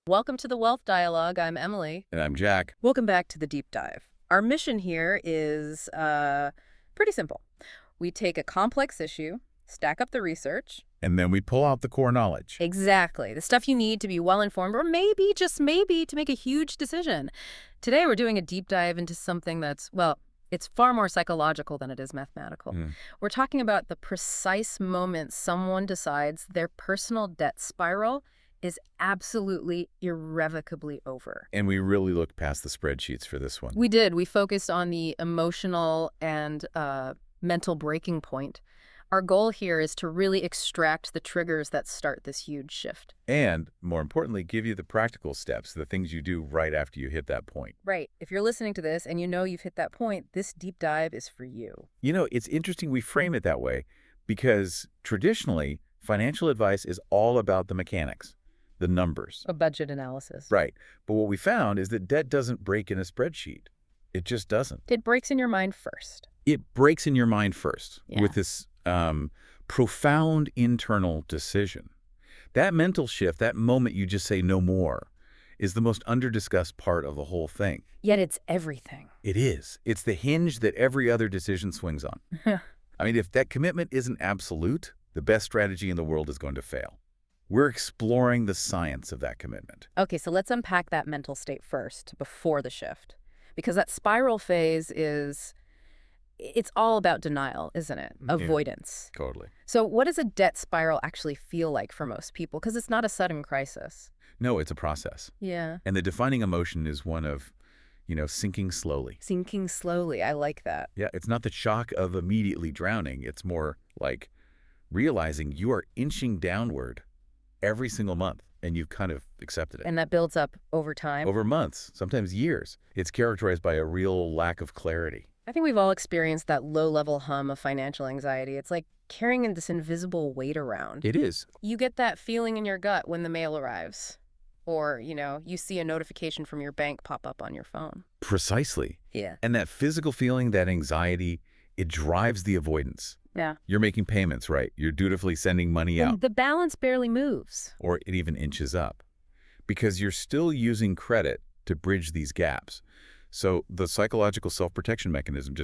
Welcome to the Wealth Dialogue. I'm Emily. And I'm Jack. Welcome back to the deep dive. Our mission here is pretty simple. We take a complex issue, stack up the research. And then we pull out the core knowledge. Exactly. The stuff you need to be well-informed or maybe, just maybe, to make a huge decision. Today we're doing a deep dive into something that's, well, it's far more psychological than it is mathematical. We're talking about the precise moment someone decides their personal debt spiral is absolutely irrevocably over. And we really looked past the spreadsheets for this one. We did. We focused on the emotional and mental breaking point. Our goal here is to really extract the triggers that start this huge shift. And, more importantly, give you the practical steps, the things you do right after you hit that point. Right. If you're listening to this and you know you've hit that point, this deep dive is for you. You know, it's interesting we frame it that way because traditionally, financial advice is all about the mechanics, the numbers. A budget analysis. Right. But what we found is that debt doesn't break in a spreadsheet. It just doesn't. It breaks in your mind first. It breaks in your mind first with Yeah. this profound internal decision. That mental shift, that moment you just say no more, is the most under-discussed part of the whole thing. Yet it's everything. It is. It's the hinge that every other decision swings on. I mean, if that commitment isn't absolute, the best strategy in the world is going to fail. We're exploring the science of that commitment. Okay, so let's unpack that mental state first, before the shift. Because that spiral phase it's all about denial, isn't it? Avoidance. Totally. So what does a debt spiral actually feel like for most people? Because it's not a sudden crisis. No, it's a process. Yeah. And the defining emotion is one of, sinking slowly. Sinking slowly. I like that. Yeah, it's not the shock of immediately drowning. It's more like realizing you are inching downward every single month, and you've kind of accepted it. And that builds up over time. Over months, sometimes years. It's characterized by a real lack of clarity. I think we've all experienced that low-level hum of financial anxiety. It's like carrying this invisible weight around. It is. You get that feeling in your gut when the mail arrives. Or, you see a notification from your bank pop up on your phone. Precisely. Yeah. And that physical feeling, that anxiety, it drives the avoidance. Yeah. You're making payments, right? You're dutifully sending money out. And the balance barely moves. Or it even inches up. Because you're still using credit to bridge these gaps. So the psychological self-protection mechanism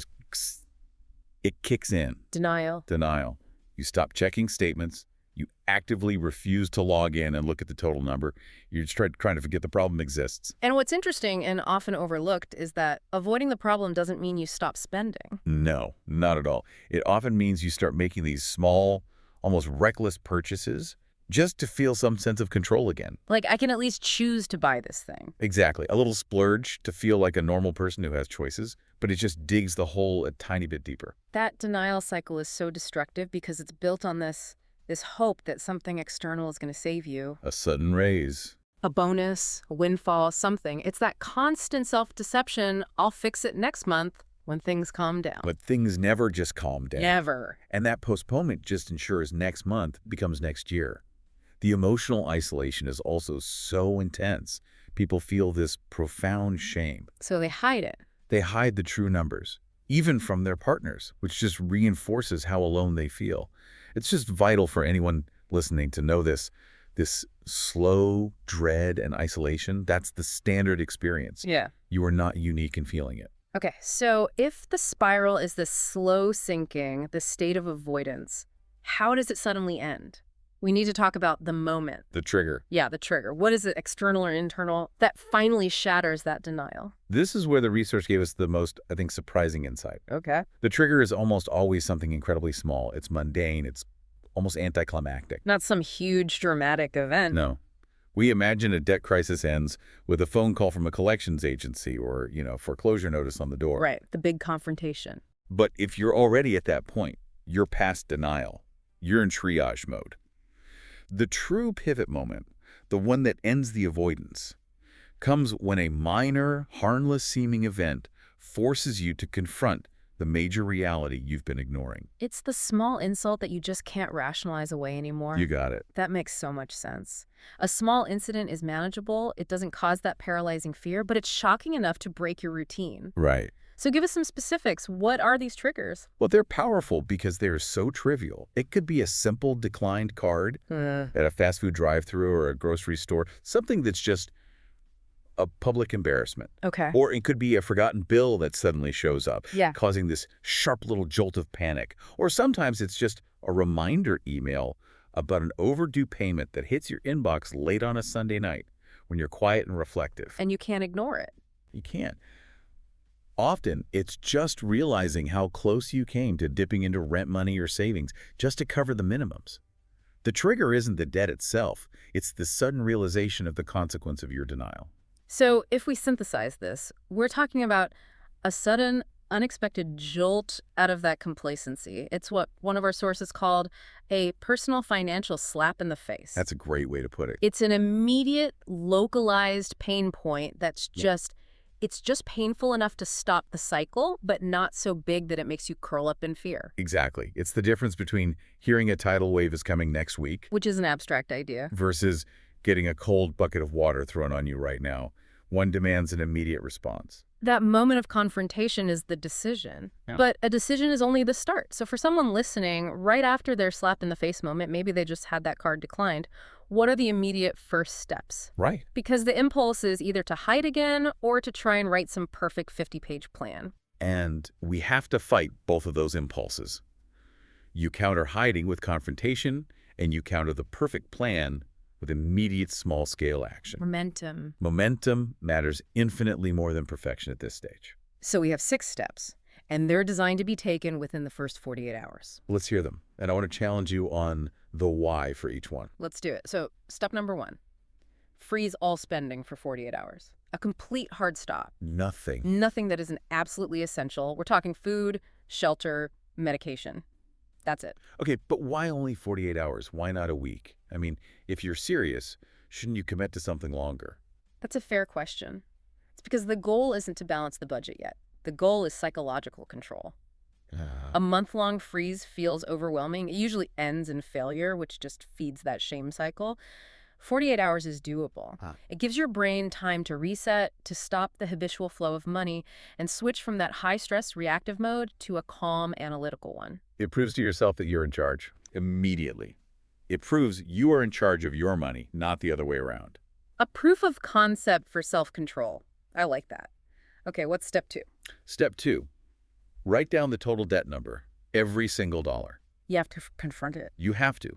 it kicks in. Denial. Denial. You stop checking statements. You actively refuse to log in and look at the total number. You're just trying to forget the problem exists. And what's interesting and often overlooked is that avoiding the problem doesn't mean you stop spending. No, not at all. It often means you start making these small, almost reckless purchases just to feel some sense of control again. Like, I can at least choose to buy this thing. Exactly. A little splurge to feel like a normal person who has choices, but it just digs the hole a tiny bit deeper. That denial cycle is so destructive because it's built on this hope that something external is going to save you. A sudden raise. A bonus, a windfall, something. It's that constant self-deception, I'll fix it next month when things calm down. But things never just calm down. Never. And that postponement just ensures next month becomes next year. The emotional isolation is also so intense. People feel this profound shame. So they hide it. They hide the true numbers, even from their partners, which just reinforces how alone they feel. It's just vital for anyone listening to know this slow dread and isolation, that's the standard experience. Yeah. You are not unique in feeling it. Okay, so if the spiral is this slow sinking, the state of avoidance, how does it suddenly end? We need to talk about the moment. The trigger. Yeah, the trigger. What is it, external or internal, that finally shatters that denial? This is where the research gave us the most, I think, surprising insight. Okay. The trigger is almost always something incredibly small. It's mundane. It's almost anticlimactic. Not some huge dramatic event. No. We imagine a debt crisis ends with a phone call from a collections agency or, foreclosure notice on the door. Right, the big confrontation. But if you're already at that point, you're past denial. You're in triage mode. The true pivot moment, the one that ends the avoidance, comes when a minor, harmless-seeming event forces you to confront the major reality you've been ignoring. It's the small insult that you just can't rationalize away anymore. You got it. That makes so much sense. A small incident is manageable. It doesn't cause that paralyzing fear, but it's shocking enough to break your routine. Right. So give us some specifics. What are these triggers? Well, they're powerful because they're so trivial. It could be a simple declined card at a fast food drive-thru or a grocery store, something that's just a public embarrassment. Okay. Or it could be a forgotten bill that suddenly shows up, Yeah. causing this sharp little jolt of panic. Or sometimes it's just a reminder email about an overdue payment that hits your inbox late on a Sunday night when you're quiet and reflective. And you can't ignore it. You can't. Often, it's just realizing how close you came to dipping into rent money or savings just to cover the minimums. The trigger isn't the debt itself. It's the sudden realization of the consequence of your denial. So if we synthesize this, we're talking about a sudden, unexpected jolt out of that complacency. It's what one of our sources called a personal financial slap in the face. That's a great way to put it. It's an immediate, localized pain point that's it's just painful enough to stop the cycle, but not so big that it makes you curl up in fear. Exactly. It's the difference between hearing a tidal wave is coming next week Which is an abstract idea. versus getting a cold bucket of water thrown on you right now. One demands an immediate response. That moment of confrontation is the decision. Yeah. But a decision is only the start. So for someone listening, right after their slap in the face moment, maybe they just had that card declined, what are the immediate first steps? Right. Because the impulse is either to hide again or to try and write some perfect 50-page plan. And we have to fight both of those impulses. You counter hiding with confrontation, and you counter the perfect plan with immediate small-scale action. Momentum. Momentum matters infinitely more than perfection at this stage. So we have 6 steps, and they're designed to be taken within the first 48 hours. Let's hear them. And I want to challenge you on the why for each one. Let's do it. So step number 1, freeze all spending for 48 hours. A complete hard stop. Nothing. Nothing that isn't absolutely essential. We're talking food, shelter, medication. That's it. Okay, but why only 48 hours? Why not a week? I mean, if you're serious, shouldn't you commit to something longer? That's a fair question. It's because the goal isn't to balance the budget yet. The goal is psychological control. A month-long freeze feels overwhelming. It usually ends in failure, which just feeds that shame cycle. 48 hours is doable. It gives your brain time to reset, to stop the habitual flow of money, and switch from that high-stress reactive mode to a calm, analytical one. It proves to yourself that you're in charge immediately. It proves you are in charge of your money, not the other way around. A proof of concept for self-control. I like that. Okay, what's step 2? Step 2, write down the total debt number, every single dollar. You have to confront it. You have to.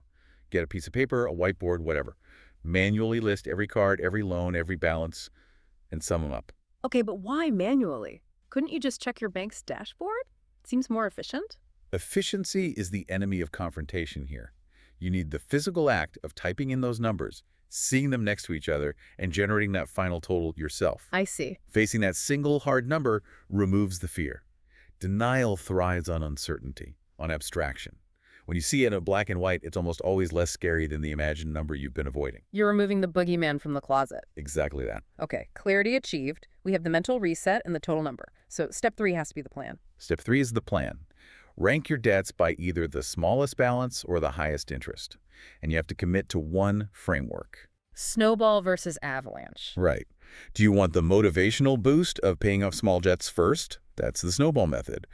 Get a piece of paper, a whiteboard, whatever. Manually list every card, every loan, every balance, and sum them up. Okay, but why manually? Couldn't you just check your bank's dashboard? Seems more efficient. Efficiency is the enemy of confrontation here. You need the physical act of typing in those numbers, seeing them next to each other, and generating that final total yourself. I see. Facing that single hard number removes the fear. Denial thrives on uncertainty, on abstraction. When you see it in black and white, it's almost always less scary than the imagined number you've been avoiding. You're removing the boogeyman from the closet. Exactly that. Okay, clarity achieved. We have the mental reset and the total number. So step 3 has to be the plan. Step 3 is the plan. Rank your debts by either the smallest balance or the highest interest. And you have to commit to one framework. Snowball versus avalanche. Right. Do you want the motivational boost of paying off small debts first? That's the snowball method.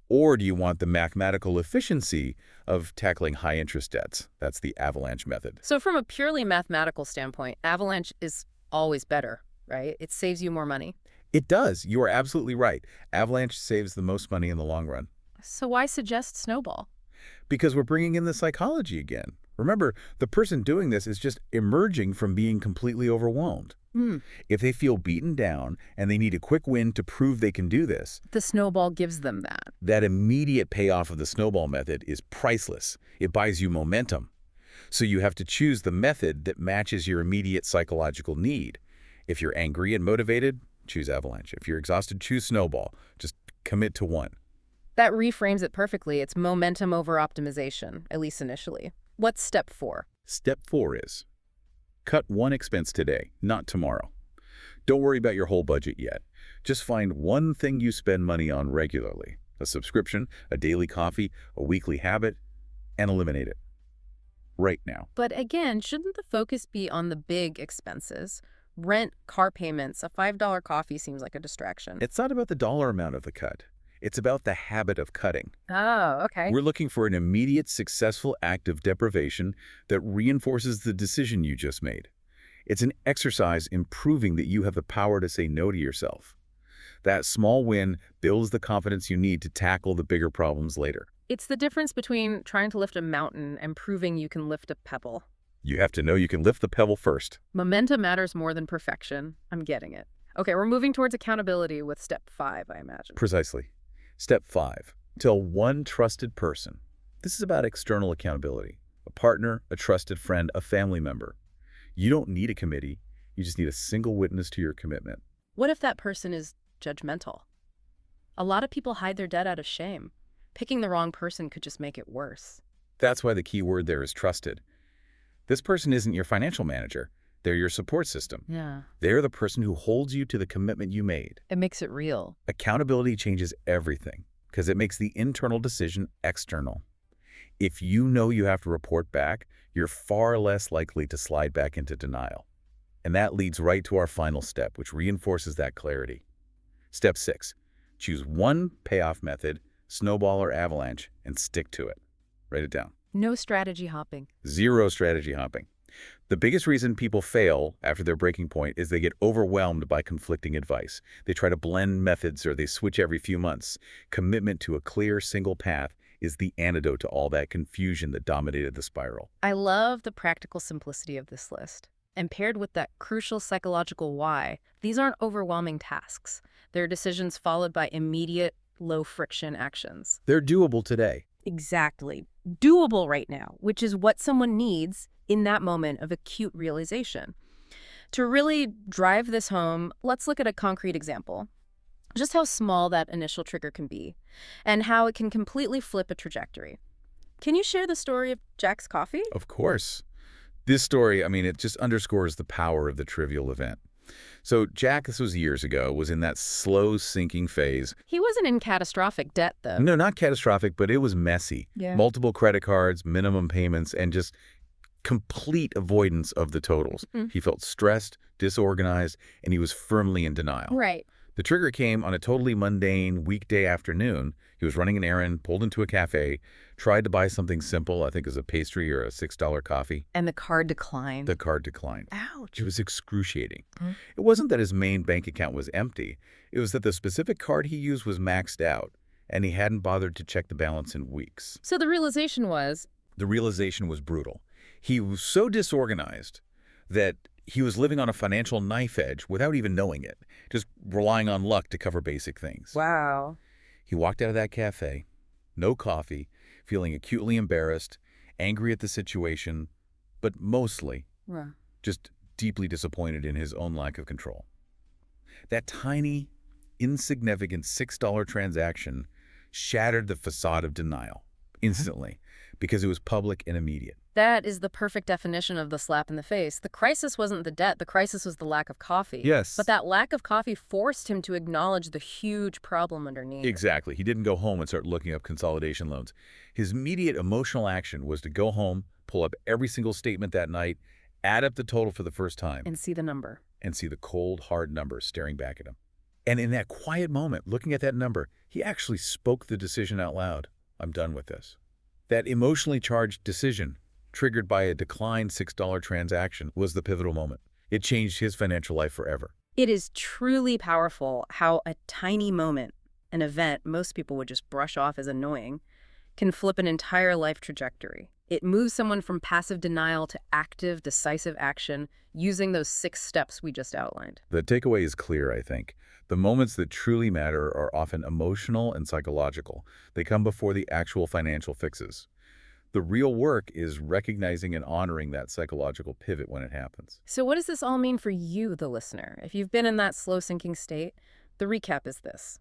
Or do you want the mathematical efficiency of tackling high-interest debts? That's the avalanche method. So from a purely mathematical standpoint, avalanche is always better, right? It saves you more money. It does. You are absolutely right. Avalanche saves the most money in the long run. So why suggest snowball? Because we're bringing in the psychology again. Remember, the person doing this is just emerging from being completely overwhelmed. If they feel beaten down and they need a quick win to prove they can do this, The snowball gives them that. that immediate payoff of the snowball method is priceless. It buys you momentum. So you have to choose the method that matches your immediate psychological need. If you're angry and motivated, choose avalanche. If you're exhausted, choose snowball. Just commit to one. That reframes it perfectly. It's momentum over optimization, at least initially. What's step 4? Step 4 is cut one expense today, not tomorrow. Don't worry about your whole budget yet. Just find one thing you spend money on regularly, a subscription, a daily coffee, a weekly habit, and eliminate it right now. But again, shouldn't the focus be on the big expenses Rent, car payments, a $5 coffee seems like a distraction. It's not about the dollar amount of the cut. It's about the habit of cutting. Oh, okay. We're looking for an immediate, successful act of deprivation that reinforces the decision you just made. It's an exercise in proving that you have the power to say no to yourself. That small win builds the confidence you need to tackle the bigger problems later. It's the difference between trying to lift a mountain and proving you can lift a pebble. You have to know you can lift the pebble first. Momentum matters more than perfection. I'm getting it. Okay, we're moving towards accountability with step 5, I imagine. Precisely. Step 5. Tell one trusted person. This is about external accountability. A partner, a trusted friend, a family member. You don't need a committee. You just need a single witness to your commitment. What if that person is judgmental? A lot of people hide their debt out of shame. Picking the wrong person could just make it worse. That's why the key word there is trusted. This person isn't your financial manager. They're your support system. Yeah. They're the person who holds you to the commitment you made. It makes it real. Accountability changes everything because it makes the internal decision external. If you know you have to report back, you're far less likely to slide back into denial. And that leads right to our final step, which reinforces that clarity. Step 6. Choose one payoff method, snowball or avalanche, and stick to it. Write it down. No strategy hopping. 0 strategy hopping. The biggest reason people fail after their breaking point is they get overwhelmed by conflicting advice. They try to blend methods or they switch every few months. Commitment to a clear, single path is the antidote to all that confusion that dominated the spiral. I love the practical simplicity of this list. And paired with that crucial psychological why, these aren't overwhelming tasks. They're decisions followed by immediate, low-friction actions. They're doable today. Exactly. Doable right now, which is what someone needs in that moment of acute realization. To really drive this home, let's look at a concrete example. Just how small that initial trigger can be, and how it can completely flip a trajectory. Can you share the story of Jack's coffee? Of course. This story, it just underscores the power of the trivial event. So Jack, this was years ago, was in that slow sinking phase. He wasn't in catastrophic debt, though. No, not catastrophic, but it was messy. Yeah. Multiple credit cards, minimum payments, and just complete avoidance of the totals. He felt stressed, disorganized, and he was firmly in denial. Right. The trigger came on a totally mundane weekday afternoon. He was running an errand, pulled into a cafe, tried to buy something simple, I think it was a pastry or a $6 coffee. And the card declined. The card declined. Ouch. It was excruciating. It wasn't that his main bank account was empty. It was that the specific card he used was maxed out, and he hadn't bothered to check the balance in weeks. So the realization was? The realization was brutal. He was so disorganized that he was living on a financial knife edge without even knowing it, just relying on luck to cover basic things. Wow. He walked out of that cafe, no coffee, feeling acutely embarrassed, angry at the situation, but mostly just deeply disappointed in his own lack of control. That tiny, insignificant $6 transaction shattered the facade of denial instantly because it was public and immediate. That is the perfect definition of the slap in the face. The crisis wasn't the debt. The crisis was the lack of coffee. Yes. But that lack of coffee forced him to acknowledge the huge problem underneath. Exactly. He didn't go home and start looking up consolidation loans. His immediate emotional action was to go home, pull up every single statement that night, add up the total for the first time. And see the number. And see the cold, hard numbers staring back at him. And in that quiet moment, looking at that number, he actually spoke the decision out loud. I'm done with this. That emotionally charged decision, triggered by a declined $6 transaction, was the pivotal moment. It changed his financial life forever. It is truly powerful how a tiny moment, an event most people would just brush off as annoying, can flip an entire life trajectory. It moves someone from passive denial to active, decisive action using those 6 steps we just outlined. The takeaway is clear, I think. The moments that truly matter are often emotional and psychological. They come before the actual financial fixes. The real work is recognizing and honoring that psychological pivot when it happens. So what does this all mean for you, the listener? If you've been in that slow sinking state, the recap is this.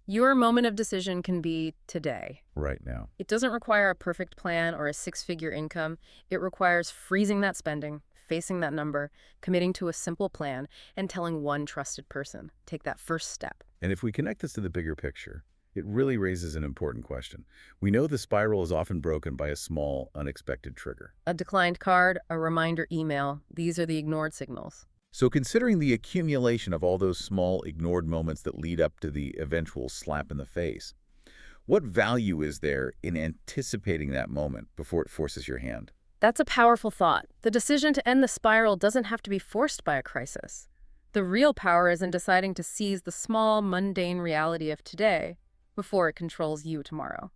Your moment of decision can be today. Right now. It doesn't require a perfect plan or a 6-figure income. It requires freezing that spending, facing that number, committing to a simple plan, and telling one trusted person. Take that first step. And if we connect this to the bigger picture, it really raises an important question. We know the spiral is often broken by a small, unexpected trigger. A declined card, a reminder email, these are the ignored signals. So considering the accumulation of all those small, ignored moments that lead up to the eventual slap in the face, what value is there in anticipating that moment before it forces your hand? That's a powerful thought. The decision to end the spiral doesn't have to be forced by a crisis. The real power is in deciding to seize the small, mundane reality of today before it controls you tomorrow.